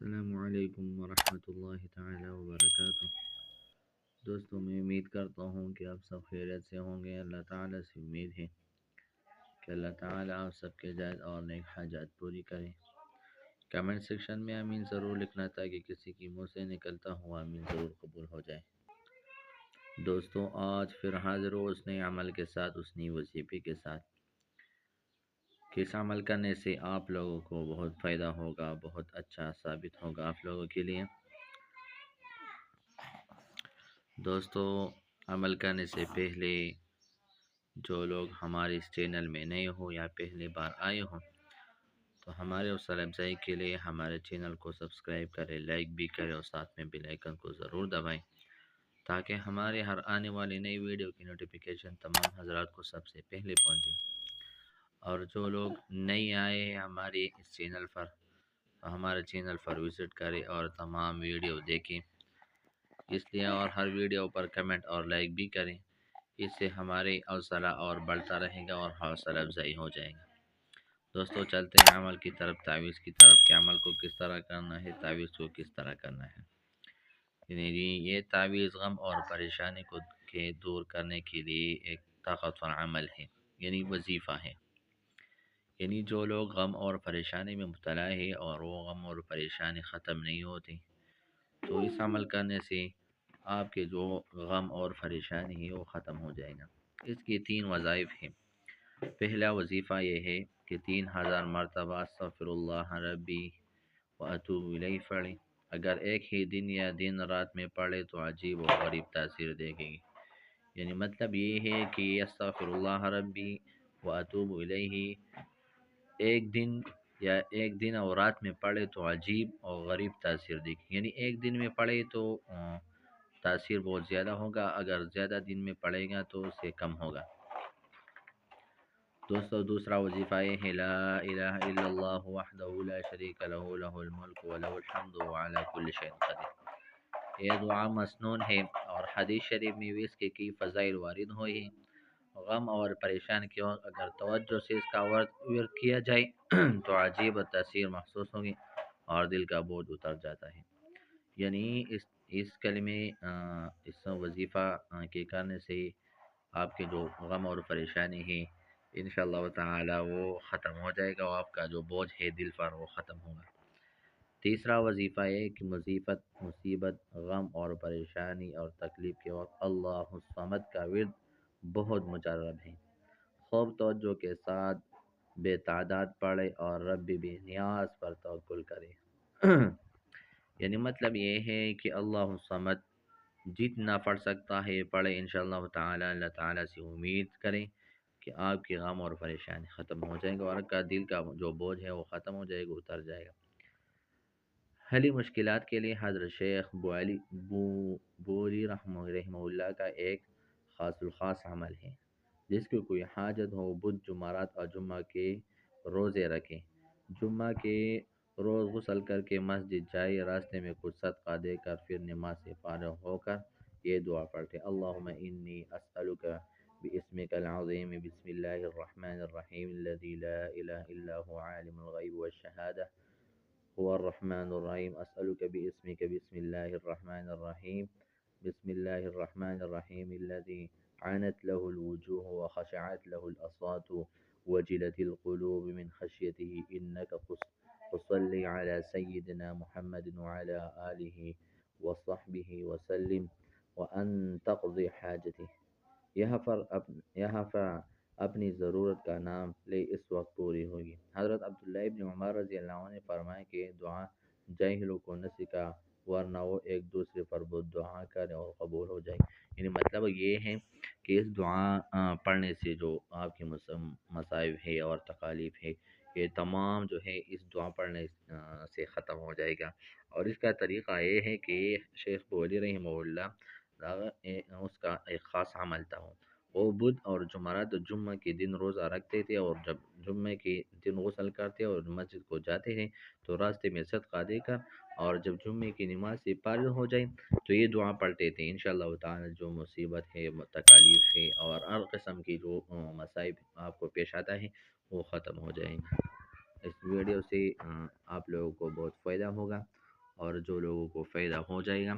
السلام علیکم ورحمۃ اللہ تعالی وبرکاتہ۔ دوستوں، میں امید کرتا ہوں کہ آپ سب خیریت سے ہوں گے۔ اللہ تعالیٰ سے امید ہے کہ اللہ تعالیٰ آپ سب کے جائز اور نیک حاجات پوری کرے۔ کمنٹ سیکشن میں آمین ضرور لکھنا تاکہ کسی کی منہ سے نکلتا ہوا آمین ضرور قبول ہو جائے۔ دوستوں، آج پھر حاضر ہو اس نئے عمل کے ساتھ، اس نئی وظیفے کے ساتھ۔ کس عمل کرنے سے آپ لوگوں کو بہت فائدہ ہوگا، بہت اچھا ثابت ہوگا آپ لوگوں کے لیے۔ دوستو، عمل کرنے سے پہلے جو لوگ ہمارے اس چینل میں نئے ہو یا پہلی بار آئے ہوں تو ہمارے حوصلہ افزائی کے لیے ہمارے چینل کو سبسکرائب کریں، لائک بھی کریں اور ساتھ میں بیل آئیکن کو ضرور دبائیں تاکہ ہمارے ہر آنے والی نئی ویڈیو کی نوٹیفیکیشن تمام حضرات کو سب سے پہلے پہنچے۔ اور جو لوگ نئے آئے ہیں ہمارے اس چینل پر تو ہمارے چینل پر وزٹ کریں اور تمام ویڈیو دیکھیں، اس لیے اور ہر ویڈیو پر کمنٹ اور لائک بھی کریں۔ اس سے ہمارے حوصلہ اور بڑھتا رہے گا اور حوصلہ افزائی ہو جائے گا۔ دوستو، چلتے ہیں عمل کی طرف، تعویذ کی طرف کہ عمل کو کس طرح کرنا ہے، تعویذ کو کس طرح کرنا ہے۔ یعنی یہ تعویذ غم اور پریشانی کو کے دور کرنے کے لیے ایک طاقتور عمل ہے، یعنی وظیفہ ہے۔ یعنی جو لوگ غم اور پریشانی میں مبتلا ہے اور وہ غم اور پریشانی ختم نہیں ہوتی تو اس عمل کرنے سے آپ کے جو غم اور پریشانی ہے وہ ختم ہو جائے گا۔ اس کی 3 وظائف ہیں۔ پہلا وظیفہ یہ ہے کہ 3000 مرتبہ استغفر اللہ ربی واتوب الیہ پڑھیں۔ اگر ایک ہی دن یا دن رات میں پڑھے تو عجیب و غریب تاثیر دے گی۔ یعنی مطلب یہ ہے کہ استغفر اللہ ربی واتوب الیہ ایک دن اور رات میں پڑھے تو عجیب اور غریب تاثیر دے گی۔ یعنی ایک دن میں پڑھے تو تاثیر بہت زیادہ ہوگا، اگر زیادہ دن میں پڑھے گا تو اس سے کم ہوگا۔ دوسرا وظیفہ یہ ہے لا الہ الا اللہ وحدہ لا شریک لہ لہ الملک ولہ الحمد وعلی کل شیء قدیر۔ یہ دعا مسنون ہے اور حدیث شریف میں بھی اس کے کئی فضائل وارد ہوئی ہیں۔ غم اور پریشان کی وقت اگر توجہ سے اس کا ورد کیا جائے تو عجیب تاثیر محسوس ہوگی اور دل کا بوجھ اتر جاتا ہے۔ یعنی اس کلمے اس وظیفہ کے کرنے سے آپ کے جو غم اور پریشانی ہے انشاءاللہ تعالی وہ ختم ہو جائے گا اور آپ کا جو بوجھ ہے دل پر وہ ختم ہوگا۔ تیسرا وظیفہ ہے کہ مصیبت، غم اور پریشانی اور تکلیف کے وقت اللہ الصمد کا ورد بہت مجرب ہے۔ خوب توجہ کے ساتھ بے تعداد پڑھے اور رب بھی نیاز پر توکل کرے۔ یعنی مطلب یہ ہے کہ اللہ الصمد جتنا پڑھ سکتا ہے پڑھے، انشاءاللہ تعالی اللہ تعالی سے امید کریں کہ آپ کی غم اور پریشانی ختم ہو جائے گا اور آپ کا دل کا جو بوجھ ہے وہ ختم ہو جائے گا، اتر جائے گا۔ حلی مشکلات کے لیے حضرت شیخ بوری رحمہ اللہ کا ایک خاص الخاص عمل ہے۔ جس کی کوئی حاجت ہو بدھ جمعرات اور جمعہ کے روزے رکھیں۔ جمعہ کے روز غسل کر کے مسجد جائے، راستے میں کچھ صدقہ دے کر پھر نماز سے فارغ ہو کر یہ دعا پڑھتے: اللہم انی اسألک باسمک العظیم بسم اللہ الرحمن الرحیم الذی لا الہ الا هو عالم الغیب والشہادہ هو الرحمن الرحیم اسألک باسمک بسم اللہ الرحمن الرحیم بسم اللہ الرحمن الرحیم الذي عنت له الوجوه وخشعت له الأصوات وجلت القلوب من خشيته إنك تصلي على سيدنا محمد وعلى آله وصحبه وسلم وأن تقضي حاجته۔ یہاں پر اپنی ضرورت کا نام لے اس وقت پوری ہوگی۔ حضرت عبداللہ ابن عمر رضی اللہ عنہ نے فرمایا کہ یہ دعا جاہلوں کو نہ سکھا ورنہ وہ ایک دوسرے پر بد دعا کریں اور قبول ہو جائے۔ یعنی مطلب یہ ہے کہ اس دعا پڑھنے سے جو آپ کی مصائب ہے اور تکالیف ہے یہ تمام جو ہے اس دعا پڑھنے سے ختم ہو جائے گا۔ اور اس کا طریقہ یہ ہے کہ شیخ بولی رحمہ اللہ اس کا ایک خاص عمل تھا۔ وہ بدھ اور جمعرات جمعہ کے دن روزہ رکھتے تھے اور جب جمعہ کے دن غسل کرتے اور مسجد کو جاتے ہیں تو راستے میں صدقہ دے کر اور جب جمعے کی نماز سے فارغ ہو جائیں تو یہ دعا پڑھتے تھے۔ انشاءاللہ تعالی جو مصیبت ہے، تکالیف ہے اور ہر قسم کی جو مصائب آپ کو پیش آتا ہے وہ ختم ہو جائیں گا۔ اس ویڈیو سے آپ لوگوں کو بہت فائدہ ہوگا اور جو لوگوں کو فائدہ ہو جائے گا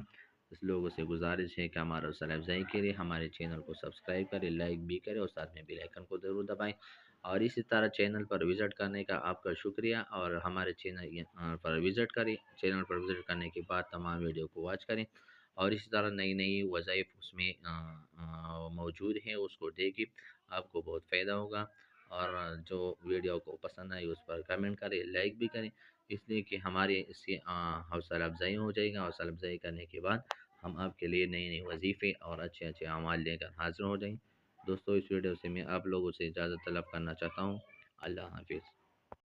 اس لوگوں سے گزارش ہے کہ ہمارا حوصلہ افزائی کرے، ہمارے چینل کو سبسکرائب کرے، لائک بھی کرے اور ساتھ میں بیل آئیکن کو ضرور دبائیں۔ اور اسی طرح چینل پر وزٹ کرنے کا آپ کا شکریہ، اور ہمارے چینل پر وزٹ کریں، چینل پر وزٹ کرنے کے بعد تمام ویڈیو کو واچ کریں، اور اسی طرح نئی نئی وظائف اس میں موجود ہیں، اس کو دیکھیں، آپ کو بہت فائدہ ہوگا۔ اور جو ویڈیو کو پسند آئی اس پر کمنٹ کریں، لائک بھی کریں، اس لیے کہ ہمارے اس سے حوصلہ افزائی ہو جائے گا۔ حوصلہ افزائی کرنے کے بعد ہم آپ کے لیے نئی نئی وظیفے اور اچھے اچھے اعمال لے کر حاضر ہو جائیں۔ دوستو اس ویڈیو سے میں آپ لوگوں سے اجازت طلب کرنا چاہتا ہوں۔ اللہ حافظ۔